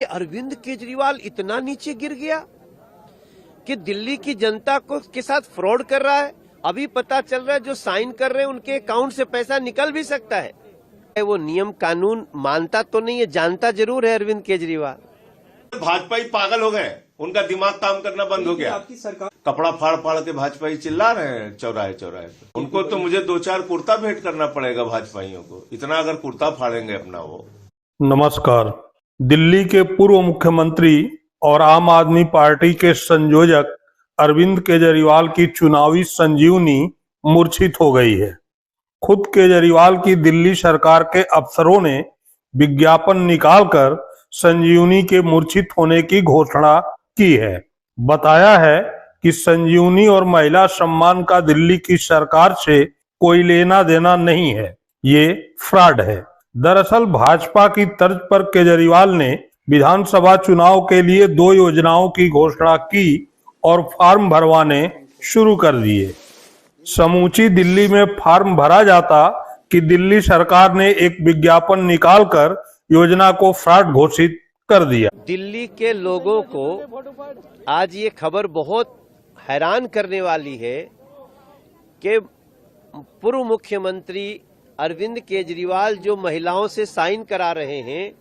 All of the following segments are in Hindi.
अरविंद केजरीवाल इतना नीचे गिर गया कि दिल्ली की जनता के साथ फ्रॉड कर रहा है। अभी पता चल रहा है जो साइन कर रहे हैं उनके अकाउंट से पैसा निकल भी सकता है। वो नियम कानून मानता तो नहीं है, जानता जरूर है अरविंद केजरीवाल। भाजपा ही पागल हो गए, उनका दिमाग काम करना बंद हो गया। आपकी सरकार कपड़ा फाड़ फाड़ के भाजपा ही चिल्ला रहे हैं चौराहे चौराहे पे। उनको तो मुझे 2-4 कुर्ता भेंट करना पड़ेगा भाजपाइयों को, इतना अगर कुर्ता फाड़ेंगे अपना वो। नमस्कार। दिल्ली के पूर्व मुख्यमंत्री और आम आदमी पार्टी के संयोजक अरविंद केजरीवाल की चुनावी संजीवनी मूर्छित हो गई है। खुद केजरीवाल की दिल्ली सरकार के अफसरों ने विज्ञापन निकालकर संजीवनी के मूर्छित होने की घोषणा की है। बताया है कि संजीवनी और महिला सम्मान का दिल्ली की सरकार से कोई लेना देना नहीं है, ये फ्रॉड है। दरअसल भाजपा की तर्ज पर केजरीवाल ने विधानसभा चुनाव के लिए 2 योजनाओं की घोषणा की और फॉर्म भरवाने शुरू कर दिए। समूची दिल्ली में फॉर्म भरा जाता कि दिल्ली सरकार ने एक विज्ञापन निकालकर योजना को फ्रॉड घोषित कर दिया। दिल्ली के लोगों को आज ये खबर बहुत हैरान करने वाली है कि पूर्व मुख्यमंत्री अरविंद केजरीवाल जो महिलाओं से साइन करा रहे हैं,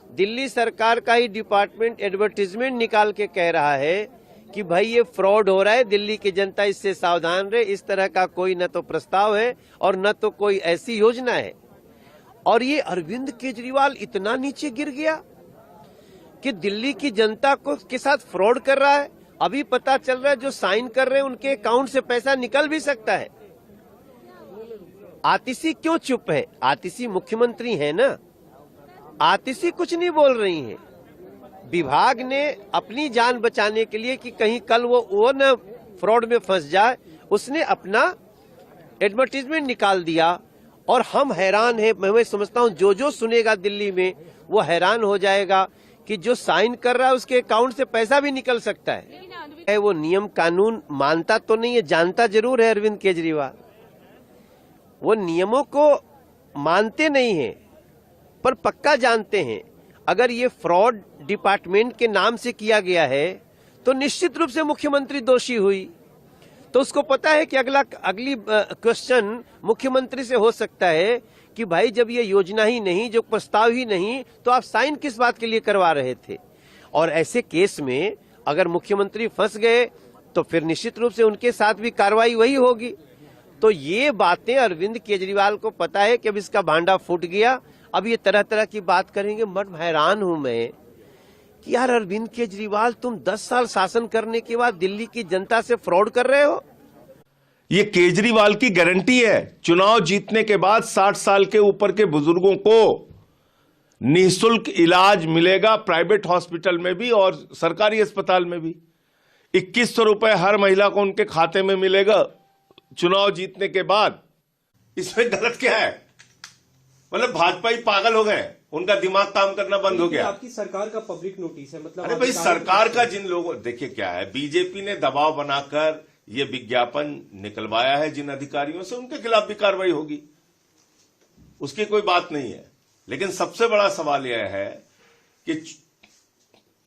दिल्ली सरकार का ही डिपार्टमेंट एडवर्टीजमेंट निकाल के कह रहा है कि भाई ये फ्रॉड हो रहा है, दिल्ली की जनता इससे सावधान रहे। इस तरह का कोई न तो प्रस्ताव है और न तो कोई ऐसी योजना है। और ये अरविंद केजरीवाल इतना नीचे गिर गया कि दिल्ली की जनता के साथ फ्रॉड कर रहा है। अभी पता चल रहा है जो साइन कर रहे हैं उनके अकाउंट से पैसा निकल भी सकता है। आतिशी क्यों चुप है? आतिशी मुख्यमंत्री है ना, आतिशी कुछ नहीं बोल रही हैं। विभाग ने अपनी जान बचाने के लिए कि कहीं कल वो न फ्रॉड में फंस जाए, उसने अपना एडवर्टीजमेंट निकाल दिया और हम हैरान हैं। मैं समझता हूं जो सुनेगा दिल्ली में वो हैरान हो जाएगा कि जो साइन कर रहा है उसके अकाउंट से पैसा भी निकल सकता है। वो नियम कानून मानता तो नहीं है, जानता जरूर है अरविंद केजरीवाल। वो नियमों को मानते नहीं हैं पर पक्का जानते हैं अगर ये फ्रॉड डिपार्टमेंट के नाम से किया गया है तो निश्चित रूप से मुख्यमंत्री दोषी हुई। तो उसको पता है कि अगली क्वेश्चन मुख्यमंत्री से हो सकता है कि भाई जब ये योजना ही नहीं, जो प्रस्ताव ही नहीं, तो आप साइन किस बात के लिए करवा रहे थे। और ऐसे केस में अगर मुख्यमंत्री फंस गए तो फिर निश्चित रूप से उनके साथ भी कार्रवाई वही होगी। तो ये बातें अरविंद केजरीवाल को पता है कि अब इसका भांडा फूट गया, अब ये तरह तरह की बात करेंगे। मत हैरान हूं मैं कि यार अरविंद केजरीवाल तुम 10 साल शासन करने के बाद दिल्ली की जनता से फ्रॉड कर रहे हो। ये केजरीवाल की गारंटी है, चुनाव जीतने के बाद 60 साल के ऊपर के बुजुर्गों को निःशुल्क इलाज मिलेगा, प्राइवेट हॉस्पिटल में भी और सरकारी अस्पताल में भी। 2100 रुपए हर महिला को उनके खाते में मिलेगा चुनाव जीतने के बाद। इसमें गलत क्या है? मतलब भाजपा ही पागल हो गए, उनका दिमाग काम करना बंद हो गया। आपकी सरकार का पब्लिक नोटिस है, मतलब अरे भाई सरकार का जिन लोगों, देखिए क्या है, बीजेपी ने दबाव बनाकर ये विज्ञापन निकलवाया है जिन अधिकारियों से, उनके खिलाफ भी कार्रवाई होगी, उसकी कोई बात नहीं है। लेकिन सबसे बड़ा सवाल यह है कि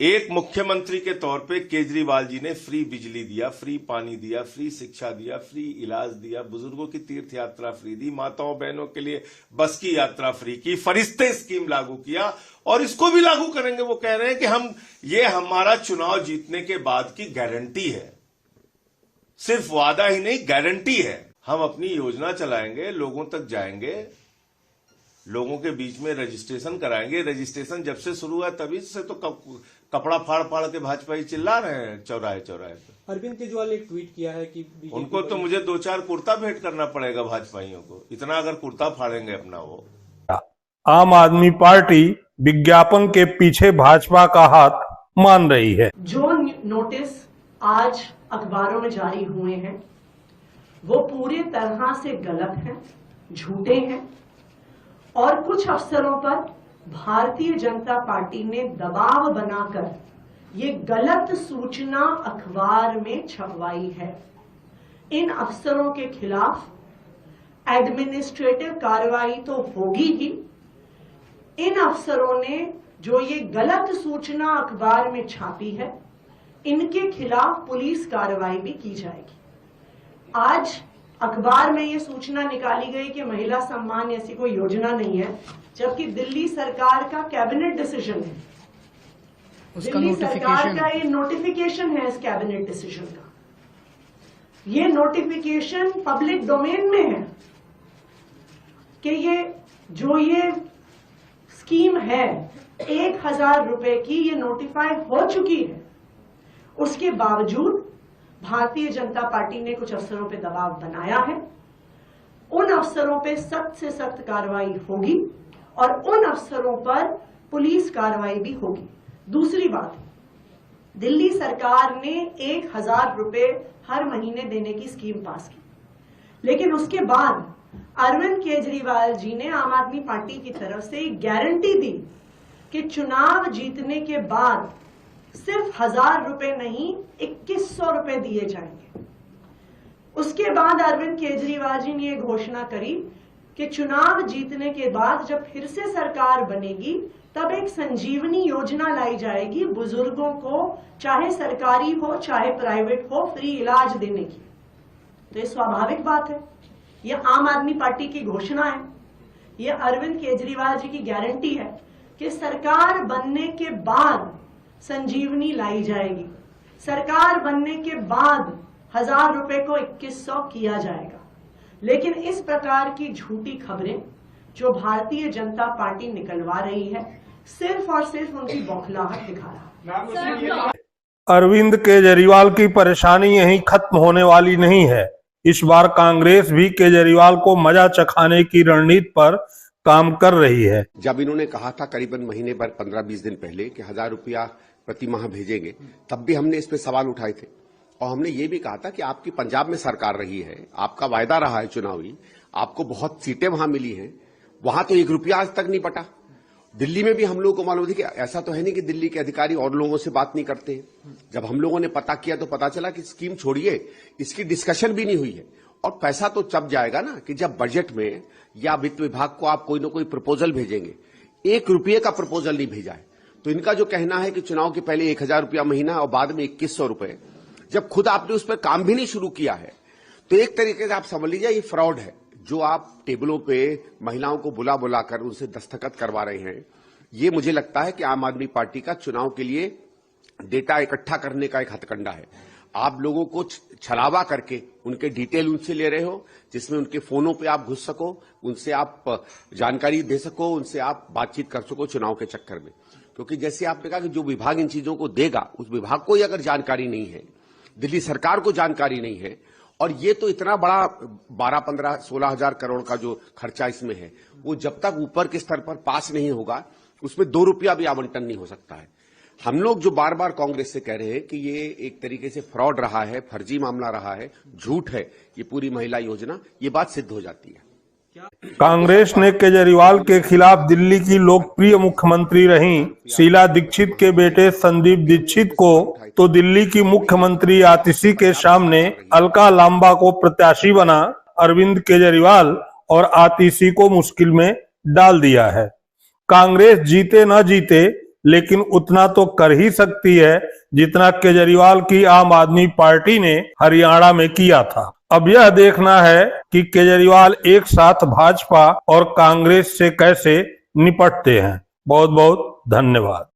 एक मुख्यमंत्री के तौर पे केजरीवाल जी ने फ्री बिजली दिया, फ्री पानी दिया, फ्री शिक्षा दिया, फ्री इलाज दिया, बुजुर्गों की तीर्थ यात्रा फ्री दी, माताओं बहनों के लिए बस की यात्रा फ्री की, फरिश्ते स्कीम लागू किया और इसको भी लागू करेंगे। वो कह रहे हैं कि ये हमारा चुनाव जीतने के बाद की गारंटी है, सिर्फ वादा ही नहीं गारंटी है। हम अपनी योजना चलाएंगे, लोगों तक जाएंगे, लोगों के बीच में रजिस्ट्रेशन कराएंगे। रजिस्ट्रेशन जब से शुरू हुआ तभी से तो कपड़ा फाड़ फाड़ के भाजपा ही चिल्ला रहे हैं चौराहे चौराहे पे। अरविंद केजरीवाल ने एक ट्वीट किया है कि उनको तो मुझे 2-4 कुर्ता भेंट करना पड़ेगा भाजपाइयों को, इतना अगर कुर्ता फाड़ेंगे अपना वो। आम आदमी पार्टी विज्ञापन के पीछे भाजपा का हाथ मान रही है। जो नोटिस आज अखबारों में जारी हुए हैं वो पूरी तरह से गलत हैं, झूठे हैं और कुछ अफसरों पर भारतीय जनता पार्टी ने दबाव बनाकर ये गलत सूचना अखबार में छपवाई है। इन अफसरों के खिलाफ एडमिनिस्ट्रेटिव कार्रवाई तो होगी ही, इन अफसरों ने जो ये गलत सूचना अखबार में छापी है, इनके खिलाफ पुलिस कार्रवाई भी की जाएगी। आज अखबार में ये सूचना निकाली गई कि महिला सम्मान ऐसी कोई योजना नहीं है, जबकि दिल्ली सरकार का कैबिनेट डिसीजन है, दिल्ली सरकार का ये नोटिफिकेशन है इस कैबिनेट डिसीजन का। ये नोटिफिकेशन पब्लिक डोमेन में है कि ये स्कीम है 1000 रुपए की, ये नोटिफाई हो चुकी है। उसके बावजूद भारतीय जनता पार्टी ने कुछ अफसरों पे दबाव बनाया है। उन अफसरों पे सख्त से सख्त कार्रवाई होगी और उन अफसरों पर पुलिस कार्रवाई भी होगी। दूसरी बात, दिल्ली सरकार ने 1000 रुपए हर महीने देने की स्कीम पास की, लेकिन उसके बाद अरविंद केजरीवाल जी ने आम आदमी पार्टी की तरफ से एक गारंटी दी कि चुनाव जीतने के बाद सिर्फ 1000 रुपए नहीं 2100 रुपए दिए जाएंगे। उसके बाद अरविंद केजरीवाल जी ने यह घोषणा करी कि चुनाव जीतने के बाद जब फिर से सरकार बनेगी तब एक संजीवनी योजना लाई जाएगी बुजुर्गों को, चाहे सरकारी हो चाहे प्राइवेट हो, फ्री इलाज देने की। तो ये स्वाभाविक बात है, ये आम आदमी पार्टी की घोषणा है, ये अरविंद केजरीवाल जी की गारंटी है कि सरकार बनने के बाद संजीवनी लाई जाएगी, सरकार बनने के बाद 1000 रुपए को 2100 किया जाएगा। लेकिन इस प्रकार की झूठी खबरें जो भारतीय जनता पार्टी निकलवा रही है, सिर्फ और सिर्फ उनकी बौखलाहट दिखा रहा है। अरविंद केजरीवाल की परेशानी यहीं खत्म होने वाली नहीं है। इस बार कांग्रेस भी केजरीवाल को मजा चखाने की रणनीति पर काम कर रही है। जब इन्होंने कहा था करीबन महीने भर 15-20 दिन पहले कि 1000 रुपया प्रति माह भेजेंगे, तब भी हमने इस पे सवाल उठाए थे और हमने ये भी कहा था कि आपकी पंजाब में सरकार रही है, आपका वायदा रहा है चुनावी, आपको बहुत सीटें वहां मिली हैं, वहां तो 1 रुपया आज तक नहीं पटा। दिल्ली में भी हम लोगों को मालूम थी कि ऐसा तो है नहीं कि दिल्ली के अधिकारी और लोगों से बात नहीं करते हैं। जब हम लोगों ने पता किया तो पता चला कि स्कीम छोड़िए, इसकी डिस्कशन भी नहीं हुई है। और पैसा तो तब जाएगा ना कि जब बजट में या वित्त विभाग को आप कोई ना कोई प्रपोजल भेजेंगे। 1 रुपये का प्रपोजल नहीं भेजा है। तो इनका जो कहना है कि चुनाव के पहले 1000 रुपया महीना और बाद में 2100 रुपए, जब खुद आपने उस पर काम भी नहीं शुरू किया है, तो एक तरीके से आप समझ लीजिए ये फ्रॉड है। जो आप टेबलों पे महिलाओं को बुला बुलाकर उनसे दस्तखत करवा रहे हैं, ये मुझे लगता है कि आम आदमी पार्टी का चुनाव के लिए डेटा इकट्ठा करने का एक हथकंडा है। आप लोगों को छलावा करके उनके डिटेल उनसे ले रहे हो, जिसमें उनके फोनों पे आप घुस सको, उनसे आप जानकारी दे सको, उनसे आप बातचीत कर सको चुनाव के चक्कर में। क्योंकि जैसे आपने कहा कि जो विभाग इन चीजों को देगा, उस विभाग को ही अगर जानकारी नहीं है, दिल्ली सरकार को जानकारी नहीं है, और ये तो इतना बड़ा 12, 15, 16 हजार करोड़ का जो खर्चा इसमें है, वो जब तक ऊपर के स्तर पर पास नहीं होगा, उसमें 2 रुपया भी आवंटन नहीं हो सकता है। हम लोग जो बार बार कांग्रेस से कह रहे हैं कि ये एक तरीके से फ्रॉड रहा है, फर्जी मामला रहा है, झूठ है ये पूरी महिला योजना, ये बात सिद्ध हो जाती है। कांग्रेस ने केजरीवाल के खिलाफ दिल्ली की लोकप्रिय मुख्यमंत्री रहीं शीला दीक्षित के बेटे संदीप दीक्षित को तो दिल्ली की मुख्यमंत्री आतिशी के सामने अलका लांबा को प्रत्याशी बना अरविंद केजरीवाल और आतिशी को मुश्किल में डाल दिया है। कांग्रेस जीते न जीते, लेकिन उतना तो कर ही सकती है जितना केजरीवाल की आम आदमी पार्टी ने हरियाणा में किया था। अब यह देखना है कि केजरीवाल एक साथ भाजपा और कांग्रेस से कैसे निपटते हैं। बहुत बहुत धन्यवाद।